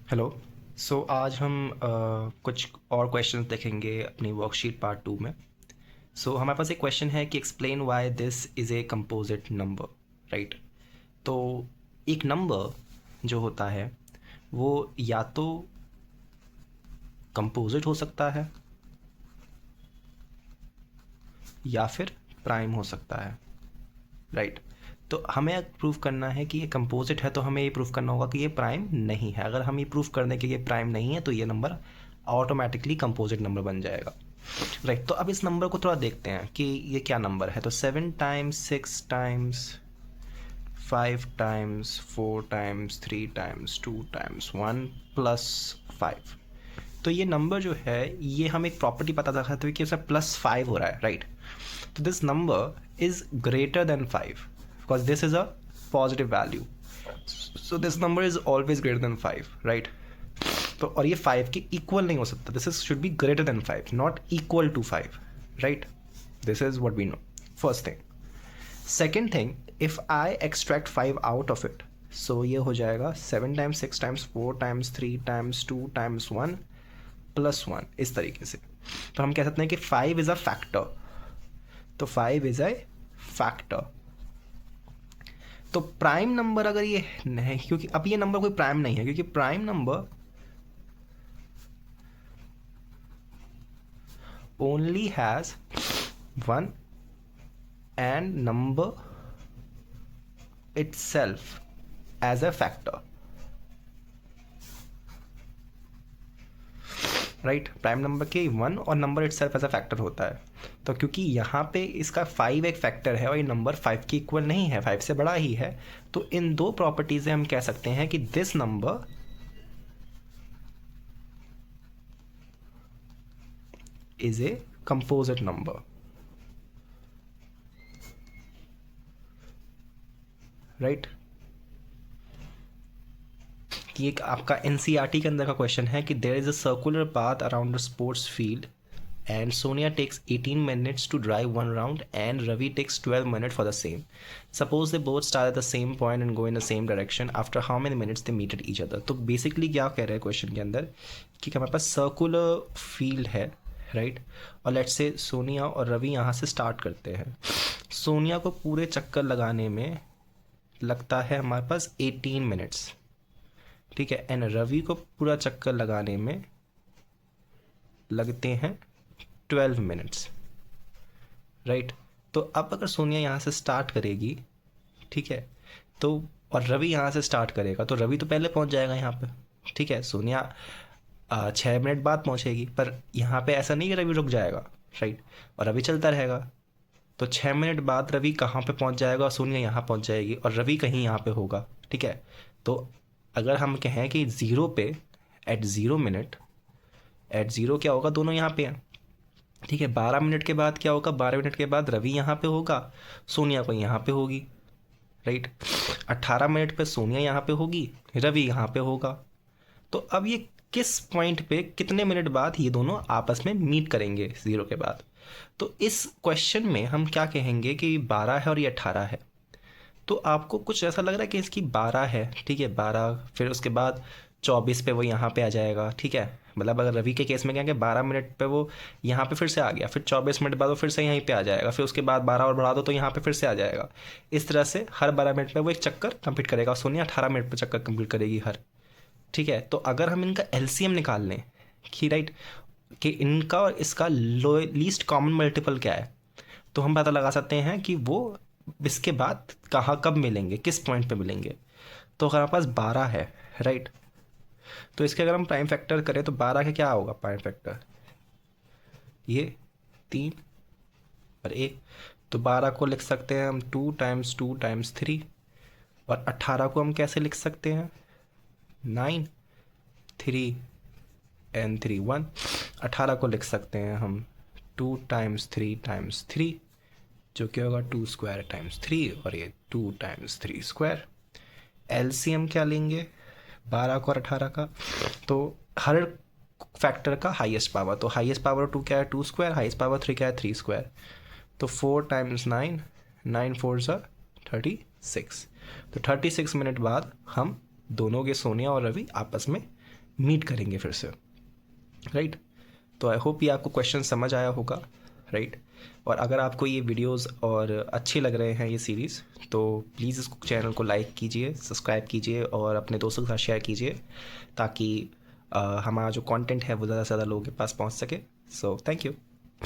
Hello. आज हम कुछ और क्वेश्चंस देखेंगे अपनी वर्कशीट पार्ट 2 में। हमारे पास एक क्वेश्चन है कि explain why this is a composite number, right. तो एक नंबर जो होता है वो या तो कंपोजिट हो सकता है या फिर प्राइम हो सकता है, राइट। तो हमें प्रूव करना है कि ये कंपोजिट है, तो हमें ये प्रूव करना होगा कि ये प्राइम नहीं है। अगर हम ये प्रूव कर दें कि ये प्राइम नहीं है तो ये नंबर ऑटोमेटिकली कंपोजिट नंबर बन जाएगा, राइट। तो अब इस नंबर को थोड़ा देखते हैं कि ये क्या नंबर है। तो 7 times 6 times 5 times 4 times 3 times 2 times 1 plus 5। तो ये नंबर जो है ये हम एक प्रॉपर्टी पता लगा सकते हैं कि उसमें +5 हो रहा है, राइट। तो this number is greater than 5 because this is a positive value. So this number is always greater than 5, right. तो और ये 5 के इक्वल नहीं हो सकता। This is should be greater than 5, not equal to 5, right. This is what we know, first thing. Second thing, if I extract 5 out of it, so ये हो जाएगा 7 times 6 times 4 times 3 times 2 times 1 plus 1, इस तरीके से। तो हम कह सकते हैं कि 5 इज अ फैक्टर। तो 5 इज अ फैक्टर। तो प्राइम नंबर अगर ये नहीं, क्योंकि अब ये नंबर कोई प्राइम नहीं है, क्योंकि prime number only has one and number itself as a factor, right. Prime number के 1 और number itself as a factor होता है। तो क्योंकि यहाँ पे इसका 5 एक फैक्टर है और ये नंबर 5 के इक्वल नहीं है, 5 से बड़ा ही है, तो इन दो प्रॉपर्टीज से हम कह सकते हैं कि this number is a composite number, right. कि एक आपका एनसीईआरटी के अंदर का क्वेश्चन है कि there is a circular path around a sports field and Sonia takes 18 minutes to drive one round and Ravi takes 12 minutes for the same. Suppose they both start at the same point and go in the same direction. After how many minutes they meet at each other? तो basically क्या कह रहे हैं question के अंदर कि हमारे पास circular field है, राइट। और लेट्स से सोनिया और रवि यहाँ से स्टार्ट करते हैं। सोनिया को पूरे चक्कर लगाने में लगता है हमारे पास 18 मिनट्स, ठीक है। एंड रवि को पूरा चक्कर लगाने में लगते हैं 12 मिनट्स, राइट। तो अब अगर सोनिया यहाँ से स्टार्ट करेगी, ठीक है, तो और रवि यहाँ से स्टार्ट करेगा, तो रवि तो पहले पहुँच जाएगा यहाँ पे, ठीक है। सोनिया 6 मिनट बाद पहुँचेगी, पर यहाँ पे ऐसा नहीं कि रवि रुक जाएगा, राइट, और रवि चलता रहेगा। तो 6 मिनट बाद रवि कहाँ पे पहुँच जाएगा और सोनिया यहाँ पहुँच जाएगी और रवि कहीं यहाँ पे होगा, ठीक है। तो अगर हम कहें कि 0 पे एट 0 मिनट, एट 0 क्या होगा, दोनों यहाँ पे हैं, ठीक है। 12 मिनट के बाद क्या होगा, 12 मिनट के बाद रवि यहाँ पे होगा, सोनिया को यहाँ पे होगी, राइट। 18 मिनट पे सोनिया यहाँ पे होगी, रवि यहाँ पे होगा। तो अब ये किस पॉइंट पे कितने मिनट बाद ये दोनों आपस में मीट करेंगे 0 के बाद। तो इस क्वेश्चन में हम क्या कहेंगे कि 12 है और ये 18 है। तो आपको कुछ ऐसा लग रहा है कि इसकी 12 है, ठीक है, 12, फिर उसके बाद 24 पे वो यहाँ पे आ जाएगा, ठीक है। मतलब अगर रवि के केस में क्या है कि 12 मिनट पे वो यहाँ पे फिर से आ गया, फिर 24 मिनट बाद वो फिर से यहीं पे आ जाएगा, फिर उसके बाद 12 और बढ़ा दो तो यहाँ पे फिर से आ जाएगा। इस तरह से हर 12 मिनट पे वो एक चक्कर कंप्लीट करेगा। सोनिया 18 मिनट पे चक्कर कंप्लीट करेगी हर, ठीक है। तो अगर हम इनका एलसीएम निकाल लें कि राइट कि इनका और इसका लीस्ट कॉमन मल्टीपल क्या है, तो हम पता लगा सकते हैं कि वो इसके बाद कहाँ कब मिलेंगे, किस पॉइंट पे मिलेंगे। तो अगर हमारे पास 12 है, राइट, तो इसके अगर हम प्राइम फैक्टर करें तो 12 का क्या होगा प्राइम फैक्टर, ये 3 और 1। तो 12 को लिख सकते हैं हम 2 टाइम्स 2 टाइम्स 3, और 18 को हम कैसे लिख सकते हैं, 9 3 एंड 3 1। 18 को लिख सकते हैं हम 2 टाइम्स 3 टाइम्स 3, जो कि होगा 2 स्क्वायर टाइम्स 3, और ये 2 टाइम्स 3 स्क्वायर। एलसीएम क्या लेंगे 12 का और 18 का, तो हर फैक्टर का हाईएस्ट पावर, तो हाईएस्ट पावर 2 क्या है, 2 स्क्वायर, हाईएस्ट पावर 3 क्या है, 3 स्क्वायर। तो 4 टाइम्स 9, 9 4 सा 36। तो 36 मिनट बाद हम दोनों के सोनिया और रवि आपस में मीट करेंगे फिर से, राइट। तो आई होप ये आपको क्वेश्चन समझ आया होगा, राइट। और अगर आपको ये वीडियोस और अच्छे लग रहे हैं ये सीरीज़, तो प्लीज़ इस चैनल को लाइक कीजिए, सब्सक्राइब कीजिए और अपने दोस्तों के साथ शेयर कीजिए, ताकि हमारा जो कंटेंट है वो ज़्यादा से ज़्यादा लोगों के पास पहुंच सके। So thank you.